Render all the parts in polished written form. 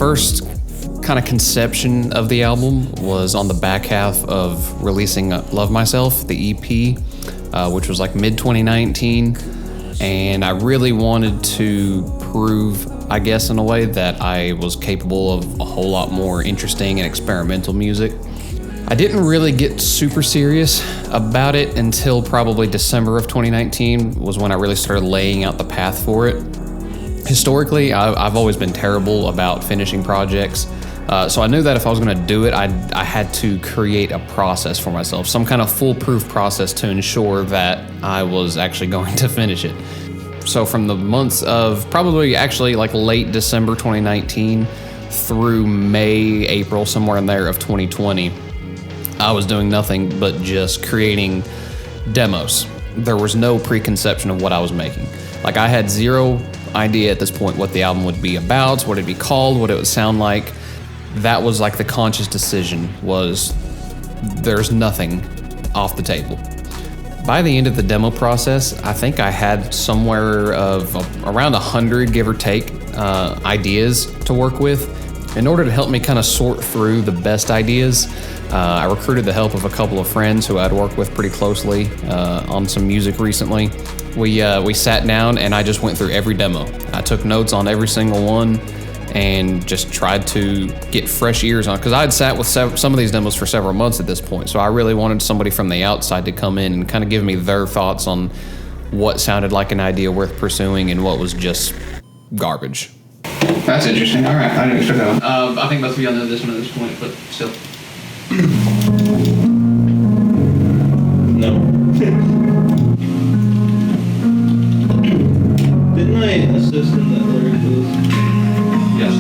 first kind of conception of the album was on the back half of releasing Love Myself, the EP, which was like mid-2019. And I really wanted to prove, I guess in a way, that I was capable of a whole lot more interesting and experimental music. I didn't really get super serious about it until probably December of 2019 was when I really started laying out the path for it. Historically, I've always been terrible about finishing projects, so I knew that if I was going to do it, I had to create a process for myself, some kind of foolproof process to ensure that I was actually going to finish it. So from the months of probably actually like late December 2019 through May, April, somewhere in there of 2020, I was doing nothing but just creating demos. There was no preconception of what I was making. Like, I had zero idea at this point what the album would be about, what it'd be called, what it would sound like. That was like the conscious decision, was there's nothing off the table. By the end of the demo process, I think I had somewhere of around 100, give or take, ideas to work with. In order to help me kind of sort through the best ideas, I recruited the help of a couple of friends who I'd worked with pretty closely on some music recently. We sat down and I just went through every demo. I took notes on every single one and just tried to get fresh ears on it, because I had sat with some of these demos for several months at this point, so I really wanted somebody from the outside to come in and kind of give me their thoughts on what sounded like an idea worth pursuing and what was just garbage. That's interesting. All right, I didn't expect that one. I think most of you all know this one at this point, but still. No. Didn't I assist in that lyric to this? Yes.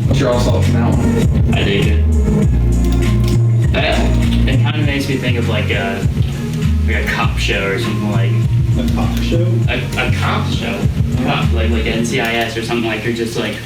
What's your all thoughts now? I dig it. It kind of makes me think of like a cop show or something like. A cop show? A cop show. Cop, like NCIS or something like. You're just like.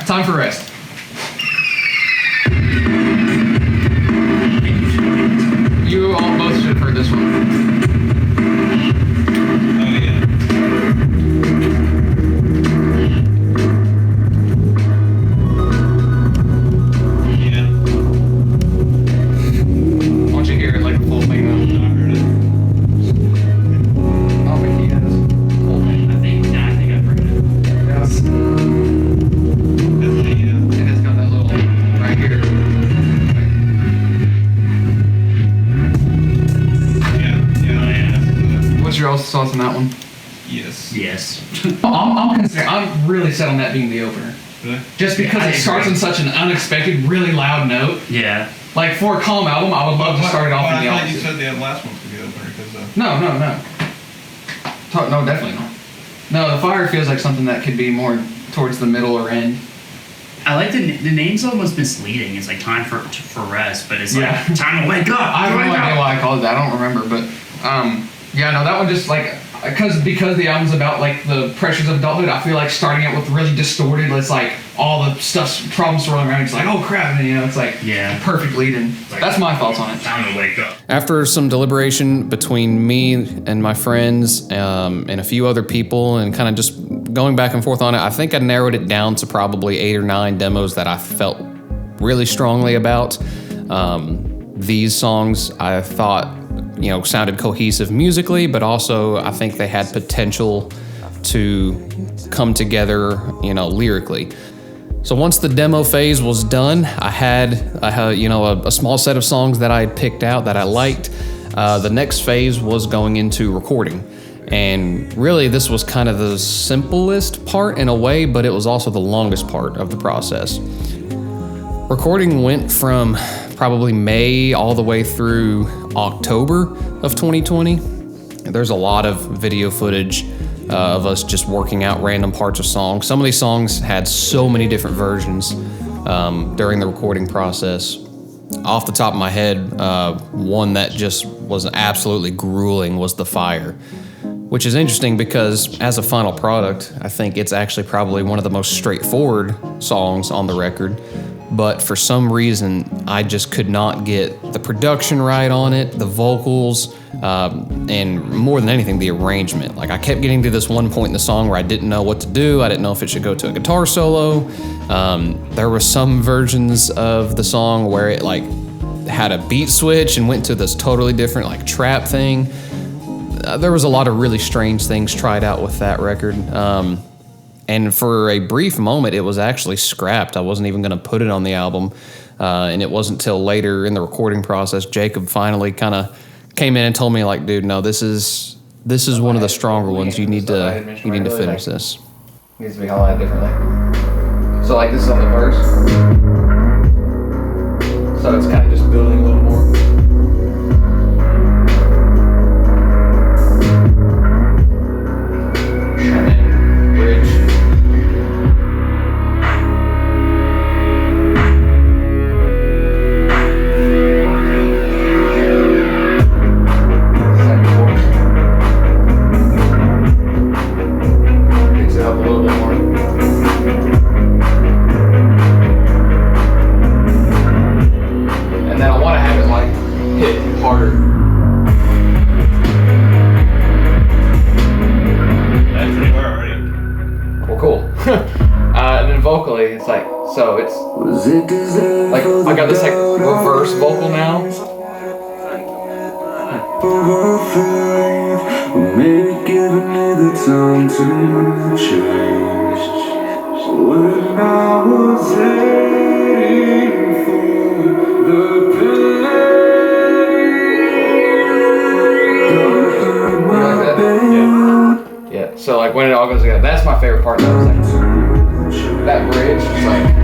Time for rest. You all both should have heard this one. Oh, yeah. on that one? Yes. Yes. I'm really set on that being the opener. Really? Just because I it starts agree. in such an unexpected, really loud note. Yeah. Like for a calm album, I would love to start it off in the I thought you opposite. said the last one was the opener because. No. No, definitely not. No, the fire feels like something that could be more towards the middle or end. I like the name's almost misleading. It's like time for rest, but it's Yeah. like time to wake up. I have no idea why I called it that. I don't remember, but yeah, no, that one just like because the album's about like the pressures of adulthood. I feel like starting out with really distorted. It's like all the stuff's problems swirling around. It's like, oh crap, and it's like perfect lead in. Like, that's my thoughts on it. Time to wake up. After some deliberation between me and my friends and a few other people, and kind of just going back and forth on it, I think I narrowed it down to probably 8 or 9 demos that I felt really strongly about. These songs I thought sounded cohesive musically, but also I think they had potential to come together, lyrically. So once the demo phase was done, I had a small set of songs that I had picked out that I liked. The next phase was going into recording. And really this was kind of the simplest part in a way, but it was also the longest part of the process. Recording went from probably May all the way through October of 2020. There's a lot of video footage of us just working out random parts of songs. Some of these songs had so many different versions during the recording process. Off the top of my head, one that just was absolutely grueling was The Fire, which is interesting because as a final product, I think it's actually probably one of the most straightforward songs on the record. But for some reason, I just could not get the production right on it, the vocals, and more than anything, the arrangement. Like I kept getting to this one point in the song where I didn't know what to do. I didn't know if it should go to a guitar solo. There were some versions of the song where it like had a beat switch and went to this totally different like trap thing. There was a lot of really strange things tried out with that record. And for a brief moment, it was actually scrapped. I wasn't even going to put it on the album. And it wasn't till later in the recording process, Jacob finally kind of came in and told me, like, dude, no, this is one of the stronger ones. You need to finish this. Needs to be highlighted differently. So, like, this is on the verse. So it's kind of just building a little more. And then bridge. And then vocally, it's like, so it's like, I got this like reverse vocal now. Maybe giving me the time to change. When I was waiting for the pain. Yeah. So like when it all goes together, that's my favorite part. That was like that bridge, just like.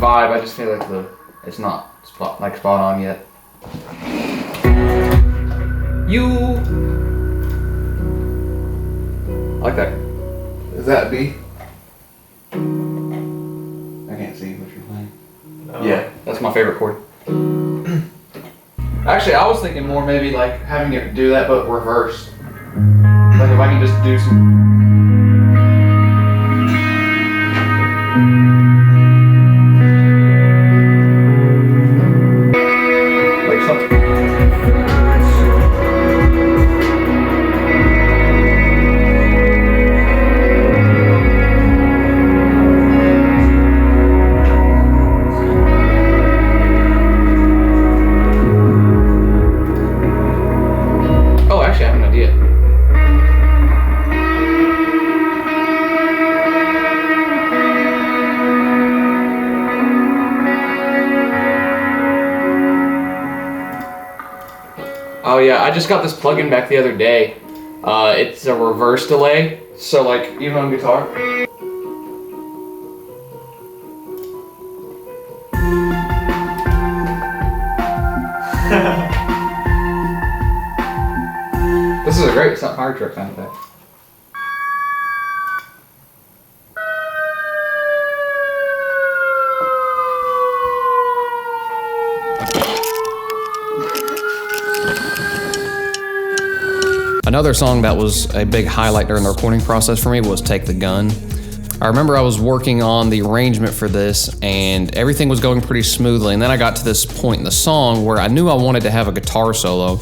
I just feel like it's not spot on yet. I like that. Is that B? I can't see what you're playing. Yeah, that's my favorite chord. Actually, I was thinking more maybe like having it do that but reverse. Like if I can just do some. yeah, I just got this plugin back the other day. It's a reverse delay. So like, even on guitar. This is a great fire truck sound effect. Another song that was a big highlight during the recording process for me was Take the Gun. I remember I was working on the arrangement for this and everything was going pretty smoothly, and then I got to this point in the song where I knew I wanted to have a guitar solo,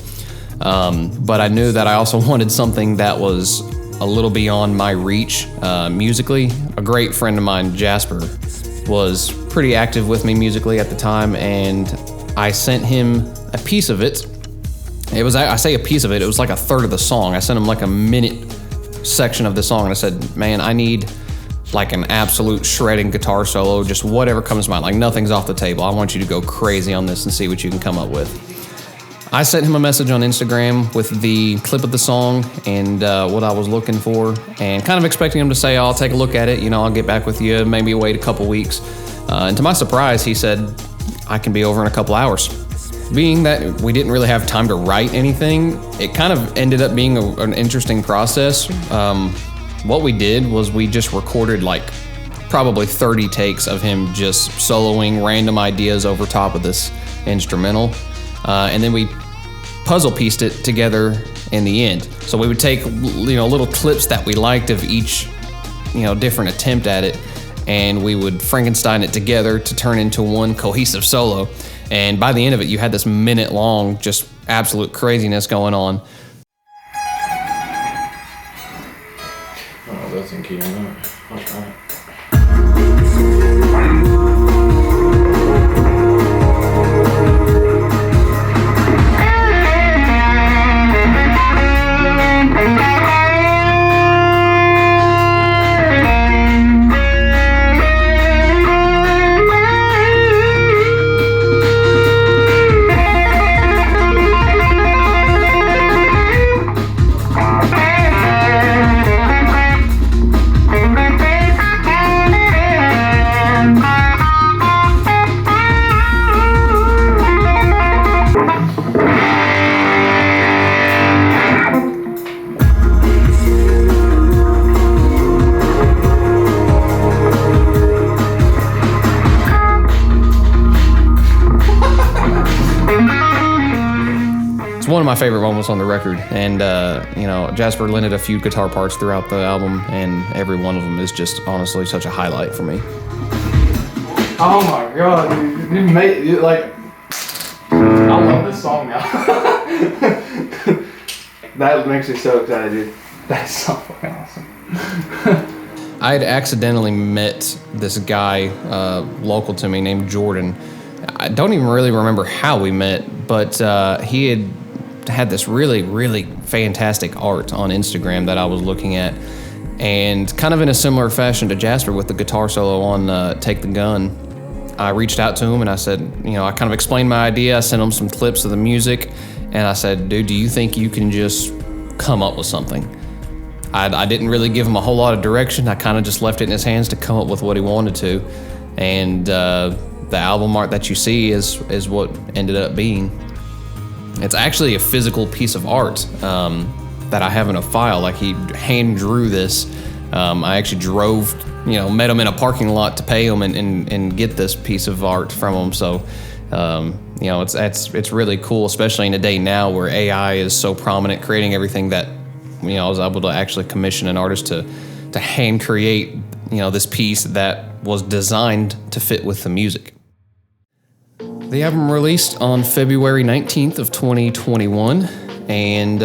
but I knew that I also wanted something that was a little beyond my reach musically. A great friend of mine, Jasper, was pretty active with me musically at the time, and I sent him a piece of it. It was, I say a piece of it, it was like a third of the song. I sent him like a minute section of the song and I said, man, I need like an absolute shredding guitar solo, just whatever comes to mind, like nothing's off the table. I want you to go crazy on this and see what you can come up with. I sent him a message on Instagram with the clip of the song and what I was looking for, and kind of expecting him to say, I'll take a look at it, you know, I'll get back with you, maybe wait a couple weeks. And to my surprise, he said, I can be over in a couple hours. Being that we didn't really have time to write anything, it kind of ended up being an interesting process. What we did was we just recorded like probably 30 takes of him just soloing random ideas over top of this instrumental. And then we puzzle pieced it together in the end. So we would take, you know, little clips that we liked of each, you know, different attempt at it, and we would Frankenstein it together to turn into one cohesive solo. And by the end of it, you had this minute-long, just absolute craziness going on. Oh, that's in key on that. I'll try it. One of my favorite moments on the record, and you know, Jasper lended a few guitar parts throughout the album, and every one of them is just honestly such a highlight for me. Oh my god, dude. You made it like. I love this song now. That makes me so excited, dude. That's so fucking awesome. I had accidentally met this guy local to me named Jordan. I don't even really remember how we met, but he had this really, really fantastic art on Instagram that I was looking at. And kind of in a similar fashion to Jasper with the guitar solo on Take the Gun, I reached out to him and I said, you know, I kind of explained my idea. I sent him some clips of the music and I said, dude, do you think you can just come up with something? I didn't really give him a whole lot of direction. I kind of just left it in his hands to come up with what he wanted to. And the album art that you see is what ended up being. It's actually a physical piece of art that I have in a file. Like, he hand drew this. I actually drove, you know, met him in a parking lot to pay him and get this piece of art from him. So, you know, it's really cool, especially in a day now where AI is so prominent, creating everything that, you know, I was able to actually commission an artist to hand create, you know, this piece that was designed to fit with the music. The album released on February 19th of 2021, and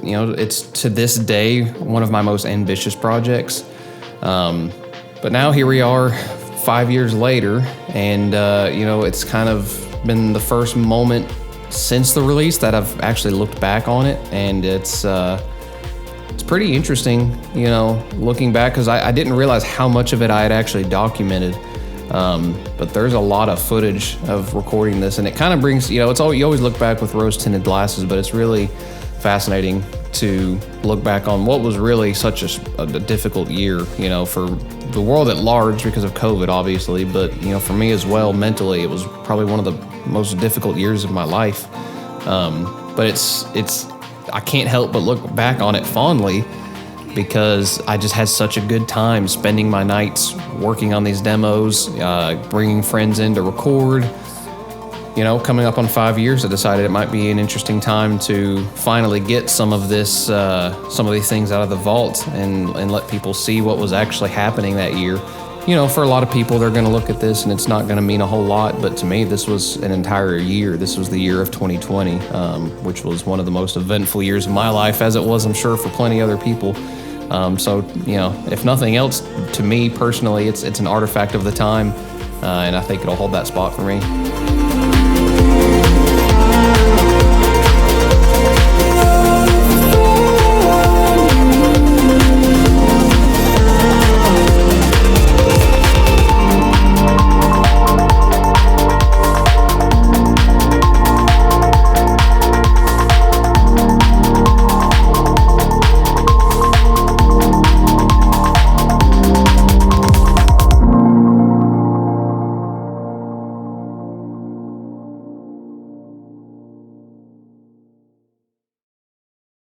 you know, it's to this day one of my most ambitious projects. But now here we are 5 years later, and you know, it's kind of been the first moment since the release that I've actually looked back on it, and it's pretty interesting, you know, looking back, because I didn't realize how much of it I had actually documented. But there's a lot of footage of recording this, and it kind of brings, you always look back with rose-tinted glasses, but it's really fascinating to look back on what was really such a difficult year, for the world at large because of COVID, obviously, but, for me as well, mentally, it was probably one of the most difficult years of my life. But I can't help but look back on it fondly because I just had such a good time spending my nights working on these demos, bringing friends in to record. Coming up on 5 years, I decided it might be an interesting time to finally get some of these things out of the vault and let people see what was actually happening that year. For a lot of people, they're going to look at this and it's not going to mean a whole lot, but to me, this was an entire year. This was the year of 2020, which was one of the most eventful years of my life, as it was, I'm sure, for plenty other people. So, if nothing else, to me personally, it's an artifact of the time, and I think it'll hold that spot for me.